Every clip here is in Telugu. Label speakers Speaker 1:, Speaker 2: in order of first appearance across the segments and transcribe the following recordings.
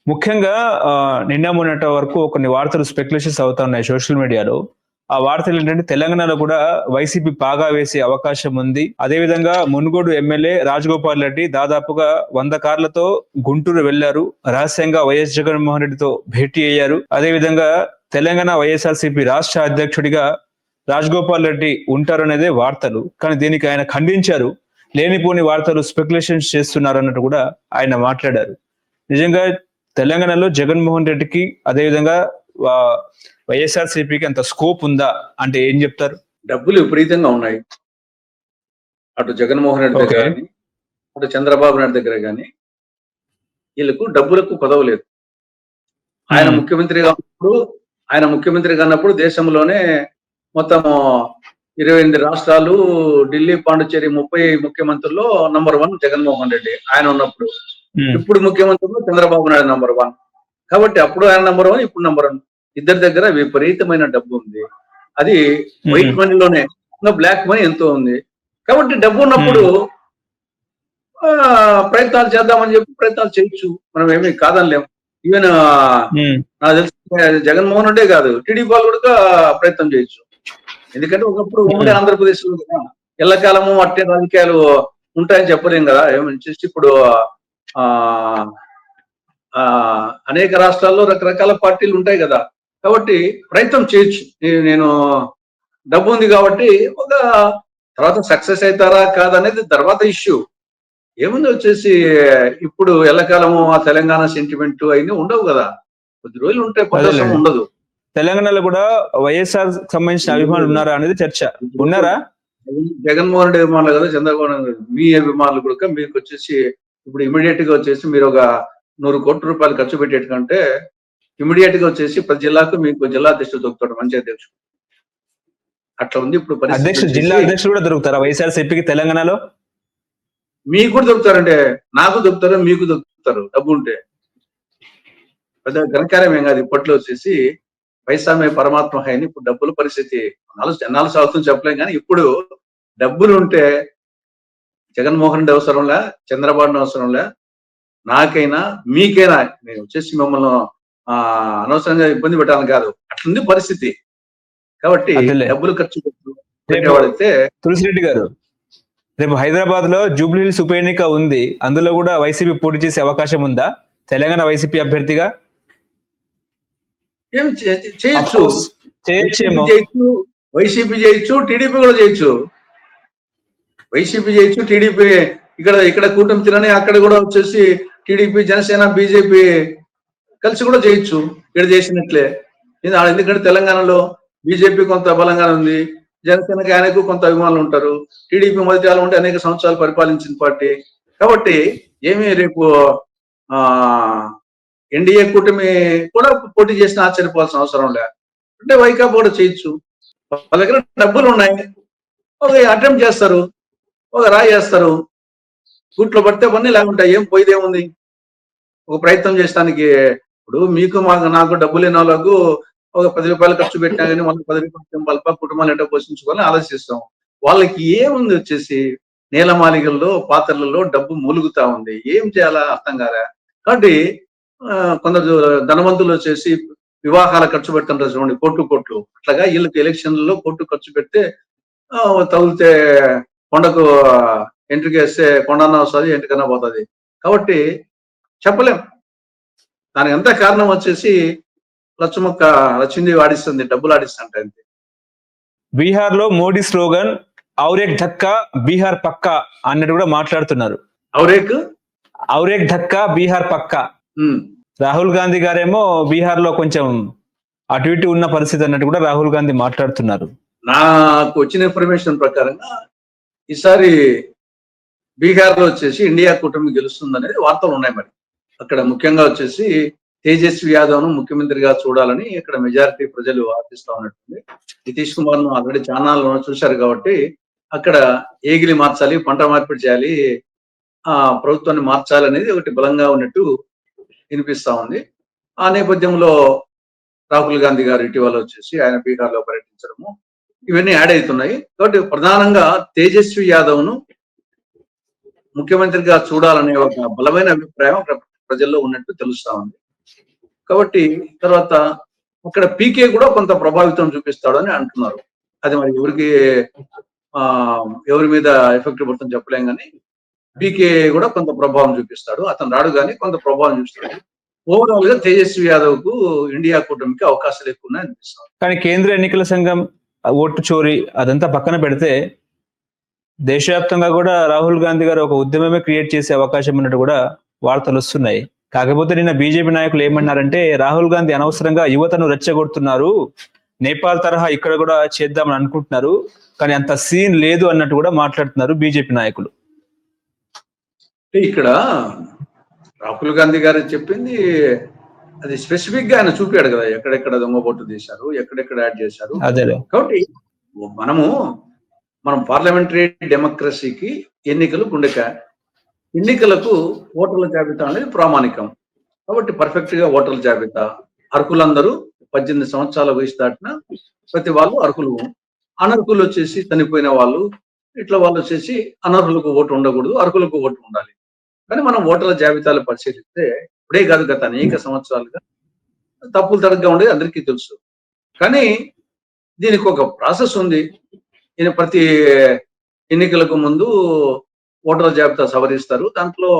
Speaker 1: ముఖ్యంగా నిన్న మొన్నటి వరకు కొన్ని వార్తలు స్పెక్యులేషన్స్ అవుతా ఉన్నాయి సోషల్ మీడియాలో. ఆ వార్తలు ఏంటంటే తెలంగాణలో కూడా వైసీపీ పాగా వేసే అవకాశం ఉంది. అదేవిధంగా మునుగోడు ఎమ్మెల్యే రాజగోపాల్ రెడ్డి దాదాపుగా 100 కార్లతో గుంటూరు వెళ్లారు. రహస్యంగా వైఎస్ జగన్మోహన్ రెడ్డితో భేటీ అయ్యారు. అదేవిధంగా తెలంగాణ వైఎస్ఆర్సీపీ రాష్ట్ర అధ్యక్షుడిగా రాజగోపాల్ రెడ్డి ఉంటారనేదే వార్తలు. కానీ దీనికి ఆయన ఖండించారు. లేనిపోని వార్తలు స్పెక్యులేషన్స్ చేస్తున్నారు అన్నట్టు కూడా ఆయన మాట్లాడారు. నిజంగా తెలంగాణలో జగన్మోహన్ రెడ్డికి అదేవిధంగా వైఎస్ఆర్సీపీకి అంత స్కోప్ ఉందా అంటే ఏం చెప్తారు?
Speaker 2: డబ్బులు విపరీతంగా ఉన్నాయి. అటు జగన్మోహన్ రెడ్డి దగ్గర కానీ అటు చంద్రబాబు నాయుడు దగ్గర కానీ వీళ్ళకు డబ్బులకు కొదవ లేదు. ఆయన ముఖ్యమంత్రిగా ఉన్నప్పుడు దేశంలోనే మొత్తం 28 రాష్ట్రాలు, ఢిల్లీ, పాండిచేరి 30 ముఖ్యమంత్రుల్లో నంబర్ 1 జగన్మోహన్ రెడ్డి ఆయన ఉన్నప్పుడు. ఇప్పుడు ముఖ్యమంత్రులు చంద్రబాబు నాయుడు నంబర్ 1. కాబట్టి అప్పుడు ఆయన నంబర్ 1, ఇప్పుడు నంబర్ 1. ఇద్దరి దగ్గర విపరీతమైన డబ్బు ఉంది. అది వైట్ మనీలోనే, బ్లాక్ మనీ ఎంతో ఉంది. కాబట్టి డబ్బు ఉన్నప్పుడు ప్రయత్నాలు చేద్దామని చెప్పి ప్రయత్నాలు చేయొచ్చు. మనం ఏమీ కాదనిలేము. ఈవెన్ నాకు తెలిసి జగన్మోహన్ రెడ్డే కాదు, టీడీపీ వాళ్ళు కూడా ప్రయత్నం చేయొచ్చు. ఎందుకంటే ఒకప్పుడు ఉమ్మడి ఆంధ్రప్రదేశ్ లో ఎల్లకాలము అట్టే రాజకీయాలు ఉంటాయని చెప్పలేం కదా. ఏమని ఇప్పుడు అనేక రాష్ట్రాల్లో రకరకాల పార్టీలు ఉంటాయి కదా. కాబట్టి ప్రయత్నం చేయొచ్చు. నేను డబ్బు ఉంది కాబట్టి ఒక తర్వాత సక్సెస్ అవుతారా కాదనేది తర్వాత ఇష్యూ. ఏముంది వచ్చేసి ఇప్పుడు ఎల్లకాలము ఆ తెలంగాణ సెంటిమెంట్ అయినా ఉండవు కదా. కొద్ది రోజులు ఉంటే ప్రదర్శన ఉండదు.
Speaker 1: తెలంగాణలో కూడా వైఎస్ఆర్ సంబంధించిన అభిమానులు ఉన్నారా అనేది చర్చ. ఉన్నారా?
Speaker 2: జగన్మోహన్ రెడ్డి అభిమానులు కదా, చంద్రబాబు నాయుడు మీ అభిమానులు కూడా మీకు వచ్చేసి ఇప్పుడు ఇమీడియట్ గా వచ్చేసి మీరు ఒక 100 కోట్ల రూపాయలు ఖర్చు పెట్టేటంటే ఇమీడియట్ గా వచ్చేసి ప్రతి జిల్లాకు మీకు జిల్లా అధ్యక్షుడు దొరుకుతాడు, మంచి అధ్యక్షుడు. అట్లా ఉంది ఇప్పుడు
Speaker 1: పరిస్థితి. జిల్లా అధ్యక్షుడు కూడా దొరుకుతారా వైఎస్ఆర్సీపీకి తెలంగాణలో?
Speaker 2: మీకు కూడా దొరుకుతారంటే నాకు దొరుకుతారు, మీకు దొరుకుతారు డబ్బు ఉంటే. పెద్ద ఘనకార్యం ఏం కాదు. ఇప్పట్లో వచ్చేసి పైసామే పరమాత్మ హైని. ఇప్పుడు డబ్బుల పరిస్థితి ఎన్నాళ్ళు సాగుతుంది చెప్పలేం, కానీ ఇప్పుడు డబ్బులు ఉంటే జగన్మోహన్ రెడ్డి అవసరంలే, చంద్రబాబు అవసరంలే, నాకైనా మీకైనా నేను వచ్చేసి మిమ్మల్ని అనవసరంగా ఇబ్బంది పెట్టాలని కాదు. అట్లుంది పరిస్థితి. కాబట్టి డబ్బులు ఖర్చు పెట్టేవాడైతే.
Speaker 1: తులసిరెడ్డి గారు, రేపు హైదరాబాద్ లో జూబ్లీ హిల్స్ ఉప ఎన్నిక ఉంది. అందులో కూడా వైసీపీ పోటీ చేసే అవకాశం ఉందా తెలంగాణ వైసీపీ అభ్యర్థిగా?
Speaker 2: ఏం చేయొచ్చు, వైసీపీ చేయొచ్చు, టీడీపీ కూడా చేయొచ్చు. వైసీపీ చేయొచ్చు, టీడీపీ ఇక్కడ కూటమి తినని అక్కడ కూడా వచ్చేసి టీడీపీ, జనసేన, బీజేపీ కలిసి కూడా చేయొచ్చు. ఇక్కడ చేసినట్లే. ఎందుకంటే తెలంగాణలో బీజేపీ కొంత బలంగా ఉంది, జనసేనకి ఆయనకు కొంత అభిమానులు ఉంటారు, టీడీపీ మొదటి కాలం ఉంటే అనేక సంవత్సరాలు పరిపాలించిన పార్టీ. కాబట్టి ఏమి రేపు ఎన్డీఏ కూటమి కూడా పోటీ చేసిన ఆశ్చర్యపోవాల్సిన అవసరం లే. అంటే వైకాపా కూడా చేయొచ్చు. వాళ్ళ దగ్గర డబ్బులు ఉన్నాయి, ఒక అటెంప్ట్ చేస్తారు, ఒక రాయి చేస్తారు, గుట్లో పడితే పని లేకుంటాయి. ఏం పోయిదేముంది ఒక ప్రయత్నం చేసడానికి. ఇప్పుడు మీకు నాకు డబ్బు లేని వాళ్ళకు ఒక 10 రూపాయలు ఖర్చు పెట్టినా కానీ మనకు 10 రూపాయలు కుటుంబాలు ఎట్టో పోషించుకోవాలని ఆలోచిస్తాం. వాళ్ళకి ఏముంది వచ్చేసి నీలమాలిగల్లో, పాత్రలలో డబ్బు మూలుగుతా ఉంది. ఏం చేయాలా అర్థం కాదా. కాబట్టి కొందరు ధనవంతులు వచ్చేసి వివాహాల ఖర్చు పెడుతుంటారు చూడండి, కోట్లు. అట్లాగా వీళ్ళకి ఎలక్షన్లలో కోట్లు ఖర్చు పెడితే తగిలితే కొండకు ఎంట్రీకి వేస్తే కొండన్నా వస్తుంది, ఎంట్రీకన్నా పోతుంది. కాబట్టి చెప్పలేం. దానికి అంతా కారణం వచ్చేసి లచ్చముక్క లక్ష్మీదేవి ఆడిస్తుంది, డబ్బులు ఆడిస్తుంటే అంతే.
Speaker 1: బీహార్ లో మోడీ స్లోగన్ ఔరేక్ ధక్కా బీహార్ పక్కా అన్నట్టు కూడా మాట్లాడుతున్నారు. ఔరేక్ ధక్కా బీహార్ పక్కా. రాహుల్ గాంధీ గారేమో బీహార్ లో కొంచెం అటు ఇటు ఉన్న పరిస్థితి అన్నట్టు కూడా రాహుల్ గాంధీ మాట్లాడుతున్నారు.
Speaker 2: నాకు వచ్చిన ఇన్ఫర్మేషన్ ప్రకారంగా ఈసారి బీహార్ లో వచ్చేసి ఇండియా కూటమి గెలుస్తుంది అనేది వార్తలు ఉన్నాయి. మరి అక్కడ ముఖ్యంగా వచ్చేసి తేజస్వి యాదవ్ ను ముఖ్యమంత్రిగా చూడాలని ఇక్కడ మెజారిటీ ప్రజలు ఆశిస్తా ఉన్నట్టుంది. నితీష్ కుమార్ ను ఆల్రెడీ ఛానల్ చూశారు కాబట్టి అక్కడ ఏగిలి మార్చాలి, పంట మార్పిడి చేయాలి, ప్రభుత్వాన్ని మార్చాలి అనేది ఒకటి బలంగా ఉన్నట్టు వినిపిస్తా ఉంది. ఆ నేపథ్యంలో రాహుల్ గాంధీ గారు ఇటీవల వచ్చేసి ఆయన బీహార్ లో పర్యటించడము ఇవన్నీ యాడ్ అవుతున్నాయి. కాబట్టి ప్రధానంగా తేజస్వి యాదవ్ ను ముఖ్యమంత్రిగా చూడాలనే ఒక బలమైన అభిప్రాయం ప్రజల్లో ఉన్నట్టు తెలుస్తా ఉంది. కాబట్టి తర్వాత అక్కడ పీకే కూడా కొంత ప్రభావితం చూపిస్తాడు అని అంటున్నారు. అది మరి ఎవరి మీద ఎఫెక్ట్ పడుతుందో చెప్పలేం కానీ పీకే కూడా కొంత ప్రభావం చూపిస్తాడు. అతను రాడు కానీ కొంత ప్రభావం చూపిస్తాడు. ఓవరాల్ గా తేజస్వి యాదవ్ కు ఇండియా కూటమికి అవకాశాలు ఎక్కువ ఉన్నాయి అనిపిస్తుంది.
Speaker 1: కానీ కేంద్ర ఎన్నికల సంఘం ఓటు చోరీ అదంతా పక్కన పెడితే దేశవ్యాప్తంగా కూడా రాహుల్ గాంధీ గారు ఒక ఉద్యమమే క్రియేట్ చేసే అవకాశం ఉన్నట్టు కూడా వార్తలు వస్తున్నాయి. కాకపోతే నిన్న బీజేపీ నాయకులు ఏమన్నారంటే రాహుల్ గాంధీ అనవసరంగా యువతను రెచ్చగొడుతున్నారు, నేపాల్ తరహా ఇక్కడ కూడా చేద్దామని అనుకుంటున్నారు, కానీ అంత సీన్ లేదు అన్నట్టు కూడా మాట్లాడుతున్నారు బీజేపీ నాయకులు.
Speaker 2: ఇక్కడ రాహుల్ గాంధీ గారు చెప్పింది అది స్పెసిఫిక్ గా ఆయన చూపాడు కదా, ఎక్కడెక్కడ దొంగబొట్టు తీశారు, ఎక్కడెక్కడ యాడ్ చేశారు.
Speaker 1: అదే
Speaker 2: కాబట్టి మనం పార్లమెంటరీ డెమోక్రసీకి ఎన్నికలు గుండెకాయ. ఎన్నికలకు ఓటర్ల జాబితా అనేది ప్రామాణికం. కాబట్టి పర్ఫెక్ట్ గా ఓటర్ల జాబితా, అర్హులందరూ 18 సంవత్సరాల వయసు దాటిన ప్రతి వాళ్ళు అర్హులు, అనర్హులు వచ్చేసి చనిపోయిన వాళ్ళు, ఇట్లా వాళ్ళు వచ్చేసి అనర్హులకు ఓటు ఉండకూడదు, అర్హులకు ఓటు ఉండాలి. కానీ మనం ఓటర్ల జాబితాలు పరిశీలిస్తే ఇప్పుడే కాదు, గత అనేక సంవత్సరాలుగా తప్పులు తరగ్గా ఉండేది అందరికీ తెలుసు. కానీ దీనికి ఒక ప్రాసెస్ ఉంది. ఈయన ప్రతి ఎన్నికలకు ముందు ఓటర్ల జాబితా సవరిస్తారు, దాంట్లో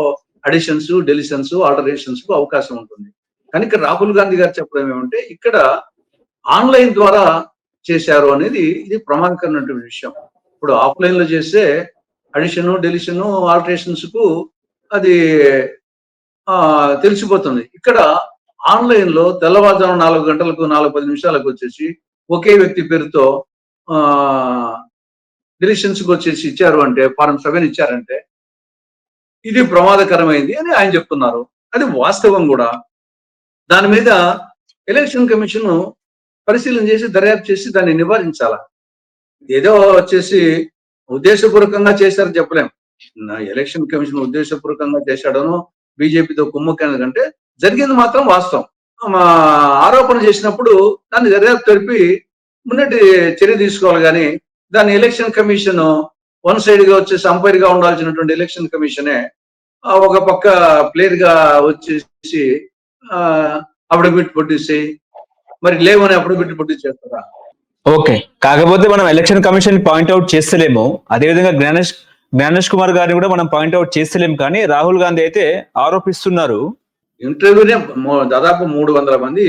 Speaker 2: అడిషన్స్, డెలిషన్స్, ఆల్టరేషన్స్ కు అవకాశం ఉంటుంది. కానీ ఇక్కడ రాహుల్ గాంధీ గారు చెప్పడం ఏమంటే ఇక్కడ ఆన్లైన్ ద్వారా చేశారు అనేది ఇది ప్రమాదకరమైనటువంటి విషయం. ఇప్పుడు ఆఫ్లైన్ లో చేస్తే అడిషన్, డెలిషన్, ఆల్టరేషన్స్ కు అది తెలిసిపోతుంది. ఇక్కడ ఆన్లైన్ లో తెల్లవారుజాము 4 గంటలకు 4-10 నిమిషాలకు వచ్చేసి ఒకే వ్యక్తి పేరుతో డెలిషన్స్ కు వచ్చేసి ఇచ్చారు అంటే, ఫారం 7 ఇచ్చారంటే ఇది ప్రమాదకరమైంది అని ఆయన చెప్తున్నారు. అది వాస్తవం కూడా. దాని మీద ఎలక్షన్ కమిషన్ పరిశీలన చేసి దర్యాప్తు చేసి దాన్ని నివారించాల. ఏదో వచ్చేసి ఉద్దేశపూర్వకంగా చేశారని చెప్పలేం. ఎలక్షన్ కమిషన్ ఉద్దేశపూర్వకంగా చేశాడనో బీజేపీతో కుమ్మకాయన కంటే జరిగింది మాత్రం వాస్తవం. ఆరోపణ చేసినప్పుడు దాన్ని దర్యాప్తు జరిపి మున్నటి చర్య తీసుకోవాలి. కానీ దాన్ని ఎలక్షన్ కమిషన్ వన్ సైడ్ గా వచ్చేసి అంపైర్ గా ఉండాల్సినటువంటి ఎలక్షన్ కమిషనే ఒక పక్క ప్లేయర్ గా వచ్చేసి అఫిడవిట్ పొట్టిసి మరి లేవని అఫిడవిట్ పొట్టించేస్తారా?
Speaker 1: ఓకే, కాకపోతే మనం ఎలక్షన్ కమిషన్ పాయింట్అవుట్ చేస్తలేము, అదేవిధంగా జ్ఞానేష్ కుమార్ గారిని కూడా మనం పాయింట్అవుట్ చేస్తలేము. కానీ రాహుల్ గాంధీ అయితే ఆరోపిస్తున్నారు.
Speaker 2: ఇంటర్వ్యూనే దాదాపు 300 మంది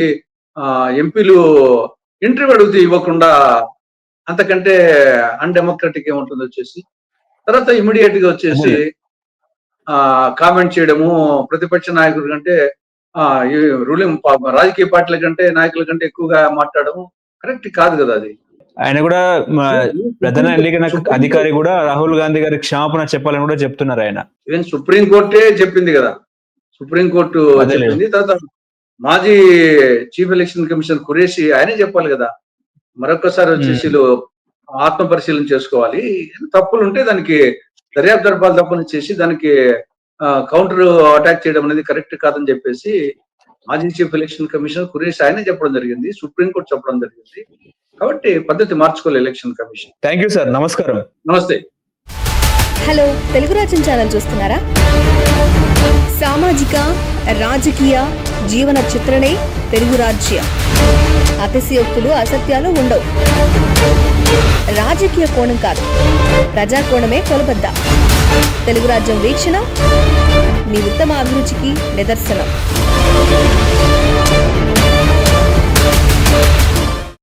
Speaker 2: ఎంపీలు ఇంటర్వ్యూ అడిగితే ఇవ్వకుండా అంతకంటే అన్డెమోక్రటిక్ ఏముంటుంది వచ్చేసి. తర్వాత ఇమీడియట్ గా వచ్చేసి కామెంట్ చేయడము, ప్రతిపక్ష నాయకుడి కంటే రూలింగ్ రాజకీయ పార్టీల కంటే నాయకుల కంటే ఎక్కువగా మాట్లాడము కరెక్ట్ కాదు కదా. అది
Speaker 1: ఆయన కూడా ప్రధాన ఎన్నికల అధికారి కూడా రాహుల్ గాంధీ గారి క్షమాపణ చెప్పాలని కూడా చెప్తున్నారు ఆయన.
Speaker 2: ఈవెన్ సుప్రీంకోర్టే చెప్పింది కదా, సుప్రీంకోర్టు చెప్పింది. తర్వాత మాజీ చీఫ్ ఎలక్షన్ కమిషనర్ ఖురేషి ఆయనే చెప్పాలి కదా. మరొకసారి వచ్చేసి ఆత్మ పరిశీలన చేసుకోవాలి, తప్పులు ఉంటే దానికి దర్యాప్తు జరపాలి, తప్పులు చేసి దానికి కౌంటర్ అటాక్ చేయడం అనేది కరెక్ట్ కాదని చెప్పేసి మాజీ చీఫ్ ఎలక్షన్ కమిషనర్ ఖురేషి ఆయనే చెప్పడం జరిగింది, సుప్రీంకోర్టు చెప్పడం జరిగింది. కాబట్టి పద్ధతి మార్చుకోవాలి election commission.
Speaker 1: Thank you sir, నమస్కారం.
Speaker 2: నమస్తే.
Speaker 3: హలో, తెలుగు రాజ్యం ఛానల్ చూస్తున్నారా? సామాజిక, రాజకీయ, జీవన చిత్రణే తెలుగు రాజ్యం. అతిశయోక్తులు, అసత్యాలు ఉండవు. రాజకీయ కోణం కాదు, ప్రజా కోణమే కొలబద్ద. తెలుగు రాజ్యం వీక్షణ మీ ఉత్తమ అభిరుచికి నిదర్శనం.